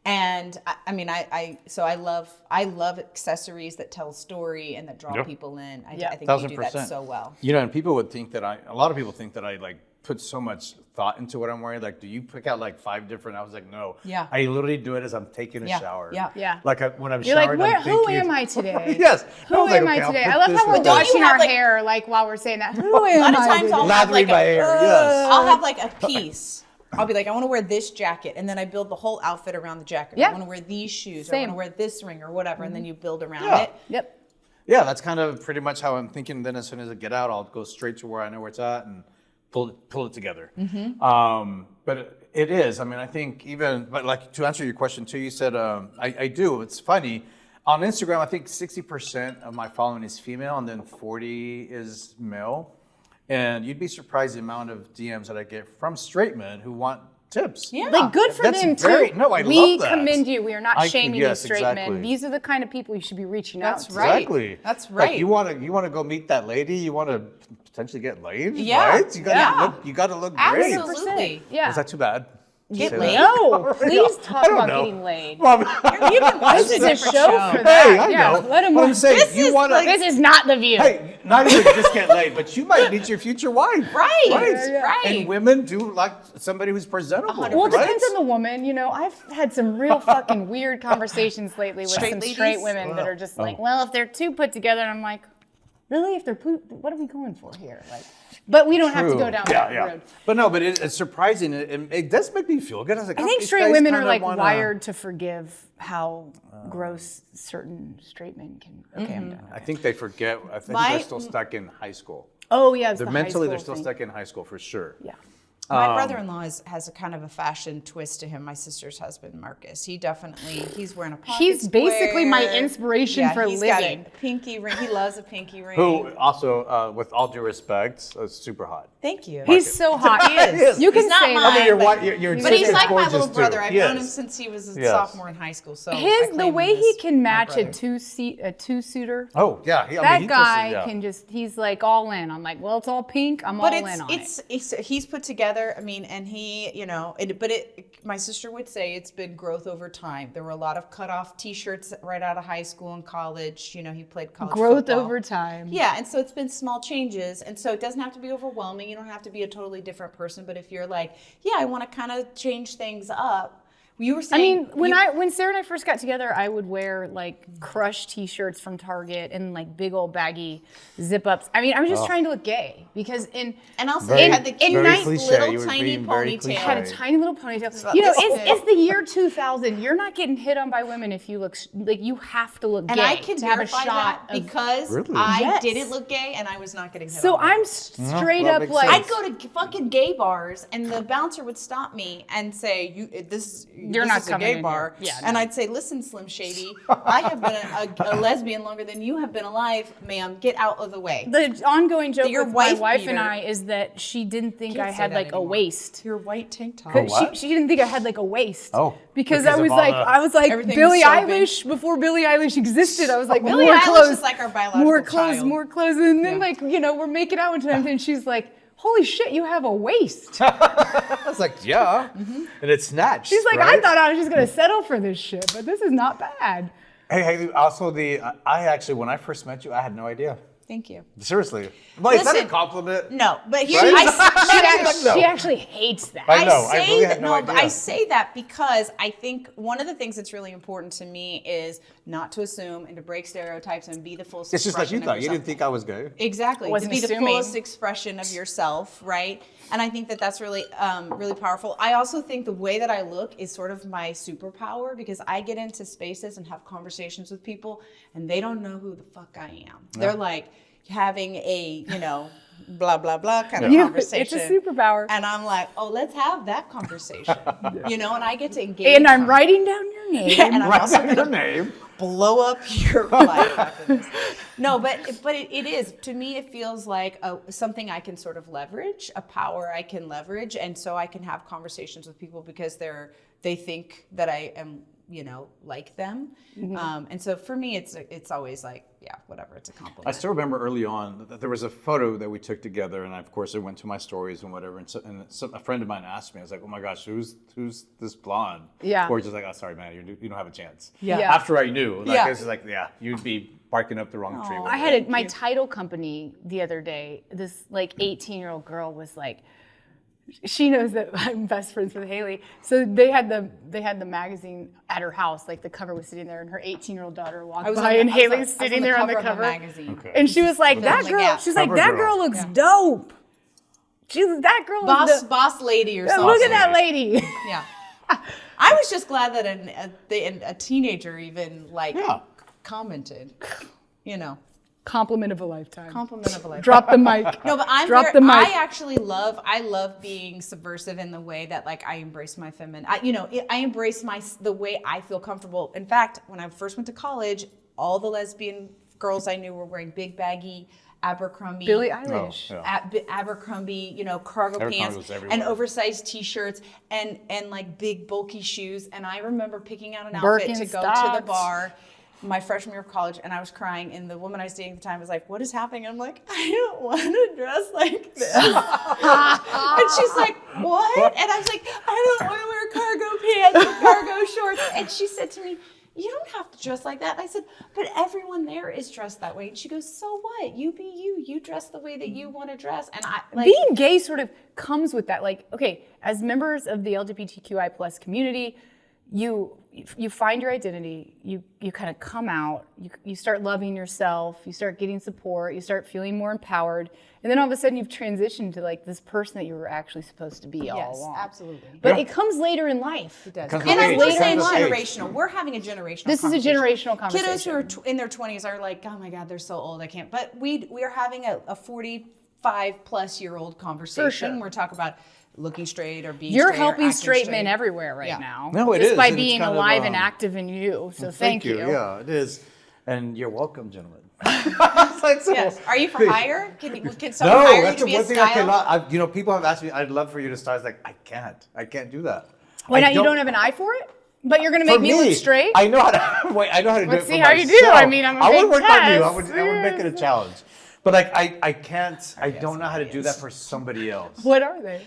And I love accessories that tell a story and that draw people in. I think you do that so well. You know, and people would think that a lot of people think that I like put so much thought into what I'm wearing. Like, do you pick out like 5 different? I was like, no. Yeah. I literally do it as I'm taking a shower. Yeah. Like when I'm You're like, showering, I'm who thinking, am I today? Yes. Who am I today? I love how we're washing our hair like while we're saying that. Who am A lot of I times today? I'll have Lathering like my hair, yes. I'll have like a piece. I'll be like, I want to wear this jacket, and then I build the whole outfit around the jacket. Yeah. I want to wear these shoes. Same. I want to wear this ring or whatever, and then you build around Yeah. it. Yep. Yeah, that's kind of pretty much how I'm thinking. Then as soon as I get out, I'll go straight to where I know where it's at and pull it together. But it is. I mean, I think but like to answer your question too, you said I do. It's funny. On Instagram, I think 60% of my following is female, and then 40 is male. And you'd be surprised the amount of DMs that I get from straight men who want tips. Yeah. Like, good for That's them very- too. no, I we love that. commend you. We are not shaming yes, these straight exactly. men. These are the kind of people you should be reaching out That's to. right. Exactly. That's Like right. you want to go meet that lady. You want to potentially get laid. Yeah. Right? You Yeah. gotta look great. Absolutely. Yeah. Is that too bad? Get Say laid? that? No, please talk I don't about know. getting laid. Well, You can watch This is a different show for hey, that. I Yeah, know. let him But I'm watch. saying This you is want to. like- This is not The View. Hey, not even just get laid, but you might meet your future wife. Right, Right. right. And women do like somebody who's presentable. Well, it right? depends on the woman. I've had some real fucking weird conversations lately with Straight some ladies? straight women that are just like, well, if they're too put together, and I'm like, really? If they're what are we going for here? Like, but we don't have to go down that road. But it's surprising. It does make me feel good. I was like, I oh, think these straight guys women are kinda like wanna- wired to forgive how gross certain straight men can. Okay, I'm done. I think they forget. I think My- they're still stuck in high school. Oh yeah, it's They're the mentally, high they're school still thing. stuck in high school for sure. Yeah. My brother-in-law has a kind of a fashion twist to him. My sister's husband, Marcus. He's wearing a pocket He's basically my square. inspiration for he's living. got a pinky ring. He loves a pinky ring. Who also, with all due respect, is super hot. Thank you. He's so hot. He is. You can He's not say mine, that. I mean, but- your But he's sister's like my gorgeous little brother. too. I've Yes. known him since he was a Yes. sophomore in high school. So The way he can match a brother. two-suiter. Oh yeah, That guy can he's like all in. I'm like, well, it's all pink. I'm But all in on it. he's put together. I mean, and he, my sister would say it's been growth over time. There were a lot of cut off T-shirts right out of high school and college. He played college Growth football. over time. Yeah, and so it's been small changes, and so it doesn't have to be overwhelming. You don't have to be a totally different person. But if you're like, yeah, I want to kind of change things up. You were I saying. mean, when Sarah and I first got together, I would wear like Crush T-shirts from Target and like big old baggy zip-ups. I mean, I was just trying to look gay because and also Very- you had the very nice cliche. little You were tiny being very ponytail. cliche. had a tiny little ponytail. about You know, this it's the year 2000. You're not getting hit on by women if you look like you have to look And gay I can to have a verify shot that of. because Really? I Yes. didn't look gay and I was not getting hit So on. I'm straight that up makes like sense. I'd go to fucking gay bars and the bouncer would stop me and say, this not is a coming gay in bar. here. Yeah, and no. I'd say, listen, Slim Shady, I have been a lesbian longer than you have been alive, ma'am. Get out of the way. the ongoing joke Your with my wife wife beater. and I is that she didn't think I Can't say had that like a anymore. waist. Your white tank top. Oh, what? She didn't think I had like a waist. Oh, because because I of was all like the- Everything Billie was so big. Eilish before Billie Eilish existed. I was like Billie more Eilish clothes, is like our biological more clothes, child. more clothes, and then Yeah. like we're making out one time and she's like, "Holy shit, you have a waist." I was like, yeah, and it's snatched. She's like, right? "I thought I was just gonna settle for this shit, but this is not bad." Hey, also I actually when I first met you, I had no idea. Thank you. Seriously, well, is that a Listen, compliment? No, but here Right? She actually hates that. I know, I say really that, had no but idea. I say that because I think one of the things that's really important to me is not to assume and to break stereotypes and be the full. It's just like you expression of thought. You yourself. didn't think I was gay. Exactly. Wasn't to be assuming. the fullest expression of yourself, right? And I think that that's really, really powerful. I also think the way that I look is sort of my superpower because I get into spaces and have conversations with people and they don't know who the fuck I am. They're like having a, blah, blah, blah kind of Yeah, conversation. it's a superpower. And I'm like, oh, let's have that conversation. And I get to engage. And I'm writing down your name. And I'm also Write down your name. blow up your life after this. No, but it is, to me, it feels like something I can sort of leverage, a power I can leverage. And so I can have conversations with people because they think that I am, like them. And so for me, it's always like, yeah, whatever, it's a compliment. I still remember early on that there was a photo that we took together, and of course it went to my stories and whatever. And a friend of mine asked me, I was like, "Oh my gosh, who's this blonde?" Yeah. Or just like, "Oh, sorry, man, you don't have a chance." Yeah. After I knew, Yeah. it's like, yeah, you'd be barking up the wrong tree. I had my title company the other day. This like 18-year-old girl was like, she knows that I'm best friends with Haley. So they had the magazine at her house, like the cover was sitting there, and her 18-year-old daughter walked by, and Haley's sitting there on the cover. Okay. And she was like, Filling "That the girl." gap. She's like, Cover "That girl. girl looks dope." That girl. is Boss lady or the, something. look at that lady. Yeah. I was just glad that a teenager even commented, Compliment of a lifetime. compliment of a life. Drop the mic. No, but Drop the mic. I actually love being subversive in the way that I embrace my feminine. I embrace the way I feel comfortable. In fact, when I first went to college, all the lesbian girls I knew were wearing big baggy Abercrombie. Billie Eilish. Oh, yeah. Abercrombie, cargo Abercrombie pants was everywhere. and oversized t-shirts and like big bulky shoes. And I remember picking out an outfit to go to the Birkenstocks. bar my freshman year of college, and I was crying, and the woman I was dating at the time was like, "What is happening?" And I'm like, "I don't want to dress like this." And she's like, "What?" And I was like, "I don't want to wear cargo pants or cargo shorts." And she said to me, "You don't have to dress like that." And I said, "But everyone there is dressed that way." And she goes, "So what? You be you. You dress the way that you want to dress." And I being gay sort of comes with that. Like, okay, as members of the LGBTQI plus community, you find your identity, you kind of come out, you start loving yourself, you start getting support, you start feeling more empowered, and then all of a sudden you've transitioned to like this person that you were actually supposed to be all yes, along. absolutely. But it comes later in life. It does. Comes And I'm of not age. saying Comes of age. generational. We're having a generational This is a conversation. generational conversation. Kiddos who are in their 20s are like, "Oh my God, they're so old, I can't." But we are having a 45-plus-year-old conversation. For sure. We're talking about looking straight or being You're straight or helping acting straight men everywhere right Yeah. now. No, it just is, by and it's being kind of, alive and active in you. So thank you. Yeah, it is. And you're welcome, gentlemen. It's like, so- Yes. Are you for hire? Can someone No, hire you that's to the be a one thing I style? cannot. People have asked me, "I'd love for you to style." It's like, I can't do that. Why I not? You don't have an eye for it? But you're going to For make me look straight? I know how to. Wait, I know how to do Let's it see for how you do. myself. I mean, I'm a I big would work on you. test. I would make it a challenge. But like, I can't. I don't know how to do that for somebody else. What are they?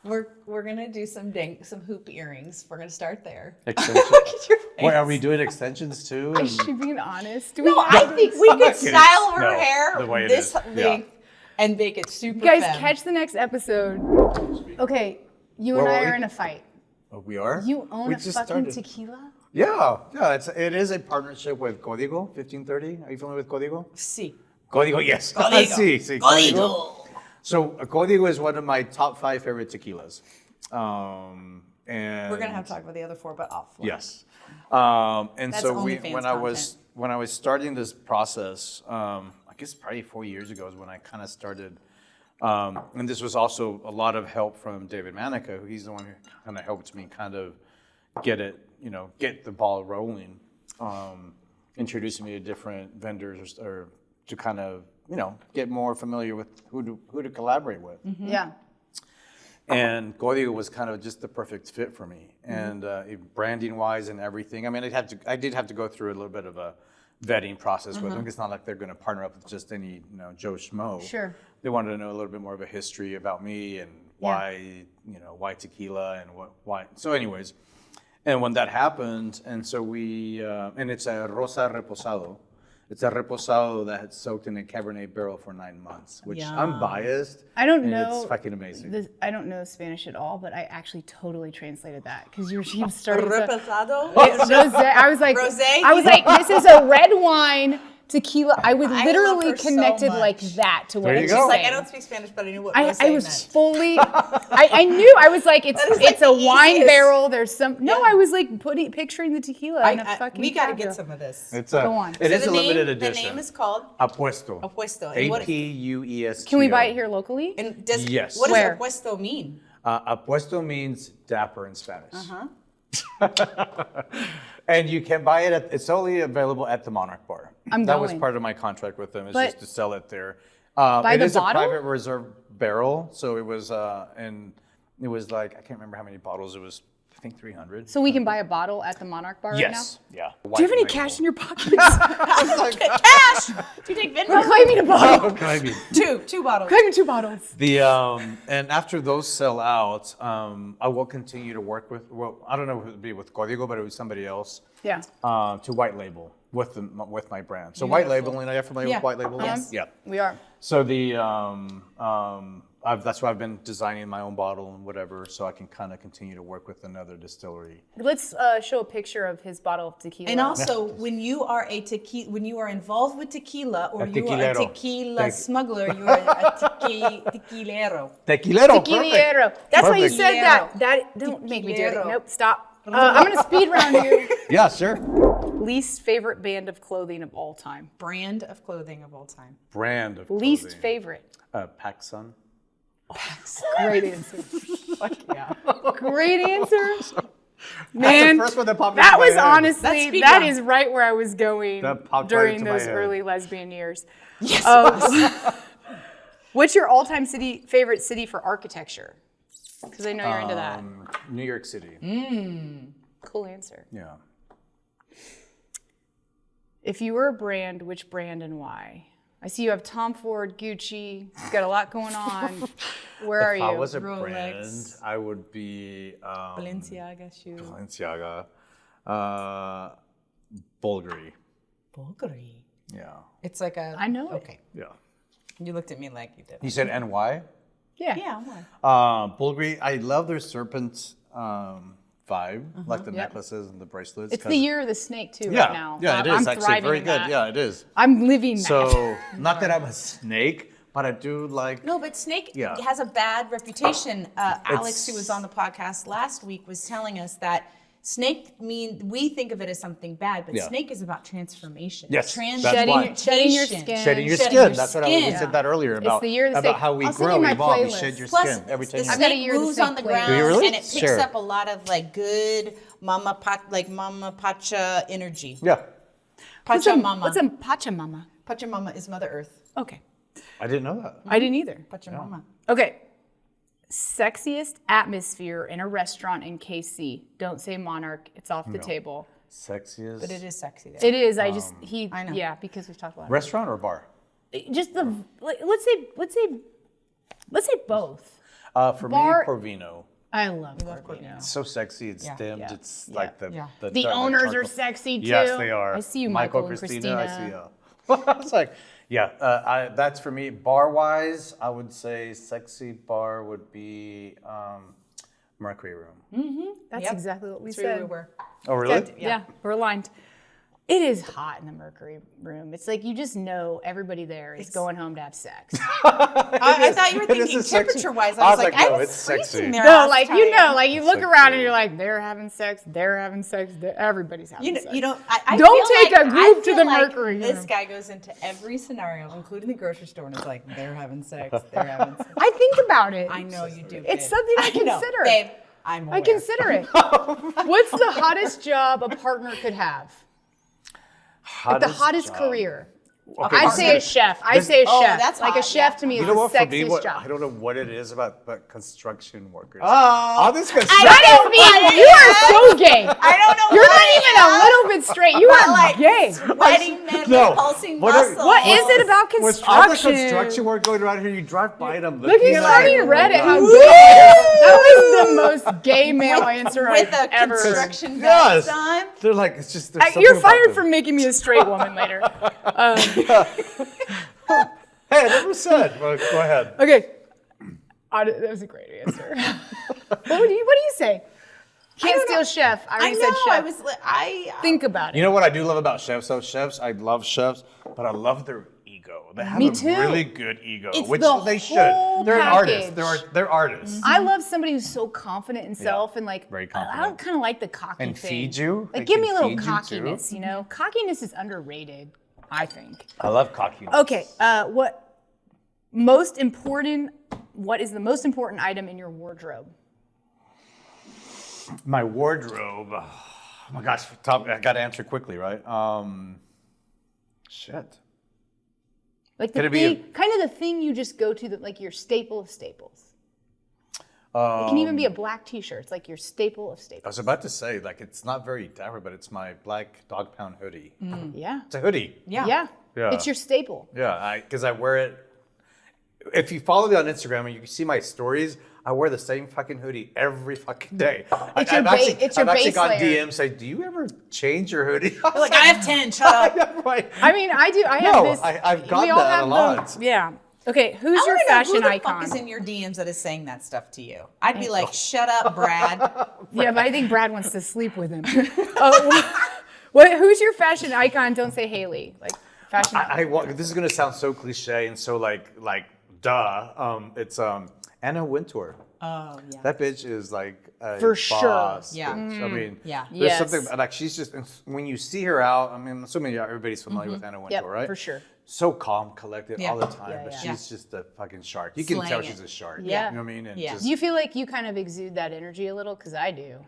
We're gonna do some hoop earrings. We're gonna start there. Extensions. Look at your face. Wait, are we doing extensions too? Is she being honest? Do No, we I think we I'm could not kidding. style her No, hair the way it this is. Yeah. length and make it super guys femme. catch the next episode. Okay, you and Where I were are we? in a fight. We are. You own We a just fucking started. tequila? Yeah. It is a partnership with Código 1530. Are you familiar with Código? Sí. Código, yes. Código. Sí, Código. So Código is one of my top 5 favorite tequilas. And We're gonna have to talk about the other 4, but offline. yes. And That's so OnlyFans when I was starting this process, I guess probably 4 years ago is when I kind of started. And this was also a lot of help from David Manica, who he's the one who kind of helped me kind of get the ball rolling, introducing me to different vendors or to kind of, get more familiar with who to collaborate with. Mm-hmm. Yeah. And Código was kind of just the perfect fit for me. And branding wise and everything. I mean, I did have to go through a little bit of a vetting process with them. It's not like they're going to partner up with just any, Joe Schmo. Sure. They wanted to know a little bit more of a history about me and why, why tequila and why. So anyways, and when that happened, and so we, and it's a Rosa Reposado. It's a reposado that had soaked in a Cabernet barrel for 9 months, which I'm biased. I don't and know. It's fucking amazing. I don't know Spanish at all, but I actually totally translated that because you started. Reposado? Rosé. I was like, Rosé? I was like, this is a red wine tequila. I would I literally love her so connected much. like that to what There you you're go. She's like, saying. I don't speak Spanish, but I knew what I rosé was meant. fully. I knew. I was like, it's like a the wine easiest- barrel. There's some. No, Yeah. I was like picturing the tequila in a fucking. we got to cab get barrel. some of this. It's Go on. It is the a limited name, edition. The name is called Apuesto. Apuesto. And what- Apuesto. Can we buy it here locally? And does, Yes. what Where? does apuesto mean? Apuesto means dapper in Spanish. And you can buy it it's only available at the Monarch Bar. That was going. part of my contract with them, is But- just to sell it there. By It the is bottle? a private reserve barrel, so it was and it was like, I can't remember how many bottles it was. I think 300. So we can buy a bottle at the Monarch Bar Yes. right Yeah. now? Do you have any cash in your pockets? Cash! Do you take Venmo? We're claiming a bottle. Two bottles. Claiming 2 bottles. And after those sell out, I will continue to work with. Well, I don't know if it would be with Código, but it was somebody else. Yeah. To white label with my brand. So white labeling. Are you familiar Yeah. with white labeling? Yes. Yeah. We are. So that's why I've been designing my own bottle and whatever, so I can kind of continue to work with another distillery. Let's show a picture of his bottle of tequila. And also, when you are involved with tequila, or you are a tequilero. tequila smuggler, you are a tequilero. Tequilero. Tequilero. That's why you Perfect. said that. Tequilero. That don't make me do it. Tequilero. Nope. Stop. I'm gonna speed round you. Yeah, sure. Least favorite band of clothing of all time. Brand of clothing of all time. Brand of Least clothing. favorite. PacSun. Great answer. Fuck yeah. Great answer. That's Man, the first one that popped that into my was head. honestly, That's speed that round. is right where I was going That popped right during into my those head. early lesbian years. Yes. What's your all-time favorite city for architecture? Because I know you're into that. New York City. Cool answer. Yeah. If you were a brand, which brand and why? I see you have Tom Ford, Gucci. You've got a lot going on. Where are If you? I was a Rolex. brand, I would be Balenciaga shoe. Balenciaga, Bulgari. Bulgari. Yeah. It's like a. I know it. Okay. Yeah. You looked at me like you did. You said NY? Yeah. Yeah. Why? Bulgari, I love their serpent vibe, like the Yep. necklaces and the bracelets. It's the year of the snake too yeah, right now. Yeah, it is I'm actually thriving very in good. that. Yeah, it is. I'm living that. So, not that I'm a snake, but I do like. No, but snake Yeah. has a bad reputation. Alex, who was on the podcast last week, was telling us that snake we think of it as something bad, but Yeah. snake is about transformation. Yes, that's why. Shedding your skin. Shedding your Shedding skin. your That's what skin. we said that earlier It's about, the year of the about snake. how we I'll send you grow, my evolve. You playlist. shed your Plus, skin every 10 the years. I've got a snake year of the moves snake on the playlist. ground, Do you really? and it picks Sure. up a lot of like good mama pacha energy. Yeah. Pachamama. What's a Pachamama? Pachamama is Mother Earth. Okay. I didn't know that. I didn't either. Pachamama. Okay. Sexiest atmosphere in a restaurant in KC. Don't say Monarch. It's off the table. Sexiest. But it is sexy there. It is. I I know. Yeah, because we've talked about Restaurant or bar? it. Just the like, let's say both. For Bar- me, Corvino. I love Corvino. It's so sexy. It's dimmed. Yeah. It's like the Yeah. the, The dark- owners charcoal. are sexy too. Yes, they are. I see you, Michael and Christina. I see you. I was like, yeah, that's for me. Bar wise, I would say sexy bar would be Mercury room. That's exactly what we That's where said. we were. Oh, really? Yeah, we're aligned. It is hot in the Mercury room. It's like you just know everybody there is going home to have sex. I thought you were It is thinking a sexy- temperature-wise. I I was was like, like, no, I was it's sexy. freezing there. No, last like time. you look Sexy. around and you're like, they're having sex, everybody's having sex. You don't. I Don't feel take a like, group I to feel the like Mercury This room. guy goes into every scenario, including the grocery store, and is like, they're having sex. They're having sex. I think about it. I know you do. It's babe. something I know, consider. babe. I'm aware. I consider it. What's the hottest job a partner could have? Like the hottest job. career. Okay, I'd this say a is- chef. I'd say a Oh, chef. that's like a hot, chef yeah. to me You is know the what? For me, sexiest job. I don't know what it is about construction workers. Oh. All this construction. That is being, you are so gay. I don't know. You're what not even a little bit straight. You But, are like, gay. sweating men No. with pulsing What are- muscles. What is it about With all the construction? construction work going around here, you drive by them. Look, he's starting to Reddit. How Woo! gay it is. That was the most gay male answer with I've a ever heard. construction Yes. vest on? They're like, it's just. You're fired for making me a straight woman later. Hey, I never said. Well, go ahead. Okay. That was a great answer. What do you say? Can't steal chef. I I already know. said chef. I was. I Think about it. You know what I do love about chefs? So chefs, I love chefs, but I love their ego. They have Me a too. really good ego, It's which the they whole should. They're package. artists. They're artists. I love somebody who's so confident in self and like very I don't confident. kind of like the cocky And thing. feed you. They Like give me a can little feed you, too. cockiness, you know? Cockiness is underrated, I think. I love cockiness. Okay, what is the most important item in your wardrobe? My wardrobe. Oh my gosh, I got to answer quickly, right? Shit. Like Could the it be thing, kind of the thing you just go to, that like your staple of staples. It can even be a black t-shirt. It's like your staple of I staples. was about to say, like, it's not very dapper, but it's my black dog pound hoodie. Yeah. It's a hoodie. Yeah. Yeah. It's your staple. Yeah, because I wear it. If you follow me on Instagram and you can see my stories, I wear the same fucking hoodie every fucking day. It's your I've actually base got layer. DMs say, "Do you ever change your hoodie?" You're like, I have 10. Shut up. Yeah, right. I mean, I do. I have No, this. I've got we all that a have lot. Yeah. Okay, who's your I wanna know fashion who the icon? fuck is in your DMs that is saying that stuff to you? I'd be like, shut up, Brad. Yeah, but I think Brad wants to sleep with him. Who's your fashion icon? Don't say Haley. Like fashion. This is gonna sound so cliche and so like duh. It's Anna Wintour. Oh, yeah. That bitch is like a For sure. boss, Yeah. bitch. I mean, Yeah. there's Yes. something like she's just when you see her out. I mean, I'm assuming everybody's familiar with Anna Wintour, Yep, right? for sure. So calm, collected Yeah. all the time, Yeah, but yeah. she's just a fucking shark. You can Slaying tell it. she's a shark. Yeah. You know what I mean? And Yeah. just, Do you feel like you kind of exude that energy a little? Because I do.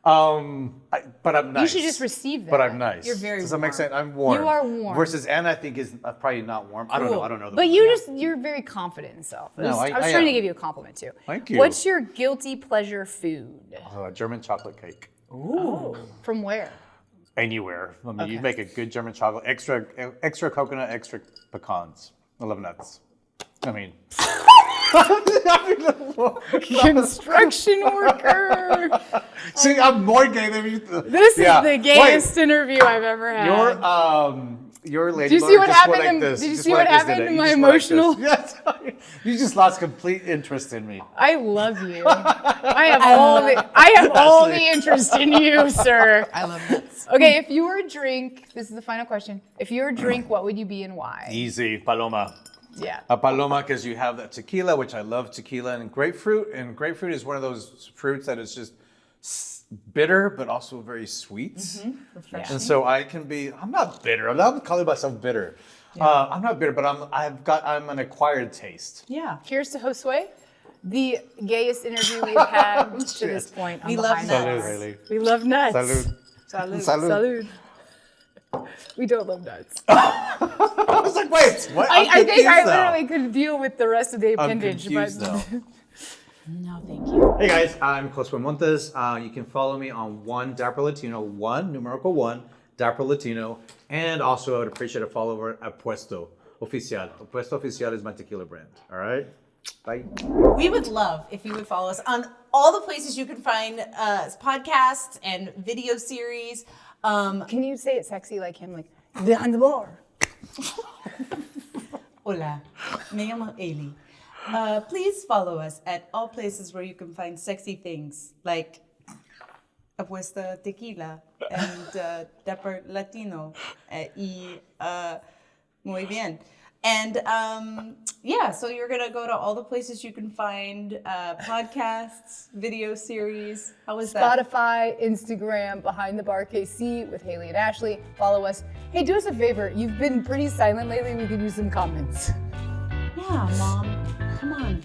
but I'm nice. You should just receive that. But I'm nice. You're very Does that make warm. sense? I'm warm. You are warm. Versus Anna, I think is probably not warm. I don't know. Cool. I don't know. But you're very confident in self. I was I trying am. to give you a compliment too. Thank you. What's your guilty pleasure food? German chocolate cake. Ooh. From where? Anywhere. I mean, you Okay. make a good German chocolate, extra coconut, extra pecans. I love nuts. I mean, Construction worker. see, I'm more gay than you. This Yeah. is the gayest interview I've ever had. Your lady. Did you see what just happened went like in- this. did you Just see went what like this, happened didn't in it? You my just went like this. emotional- Yes. You just lost complete interest in me. I love you. I have all the interest in you, sir. I love nuts. Okay, if you were a drink, this is the final question. If you were a drink, what would you be and why? Easy, Paloma. Yeah. A Paloma, because you have that tequila, which I love tequila, and grapefruit. And grapefruit is one of those fruits that is just bitter, but also very sweet. And so I'm not bitter. I'm not calling myself bitter. I'm not bitter, but I'm an acquired taste. Yeah. Here's to Josue, the gayest interview we've had to this point. On We the love High nuts. Notes. Salud, Haley. We love nuts. Salud. Salud. Salud. Salud. We don't love nuts. I was like, wait, what? I think I confused now. literally could deal with the rest of the I'm appendage. confused But now. No, thank you. Hey guys, I'm Josue Montes. You can follow me on 1dapperlatino, 1 Dapper Latino, and also I would appreciate a follow over at Puesto Oficial. Puesto Oficial is my tequila brand. All right, bye. We would love if you would follow us on all the places you can find podcasts and video series. can you say it sexy like him, like behind the bar? Hola, me llamo Eli. Please follow us at all places where you can find sexy things like Apuesta Tequila and Dapper Latino y Muy Bien. And yeah, so you're going to go to all the places you can find podcasts, video series. How was that? Spotify, Instagram, Behind the Bar KC with Haley and Ashley. Follow us. Hey, do us a favor. You've been pretty silent lately. We could use some comments. Yeah, Mom. Come on.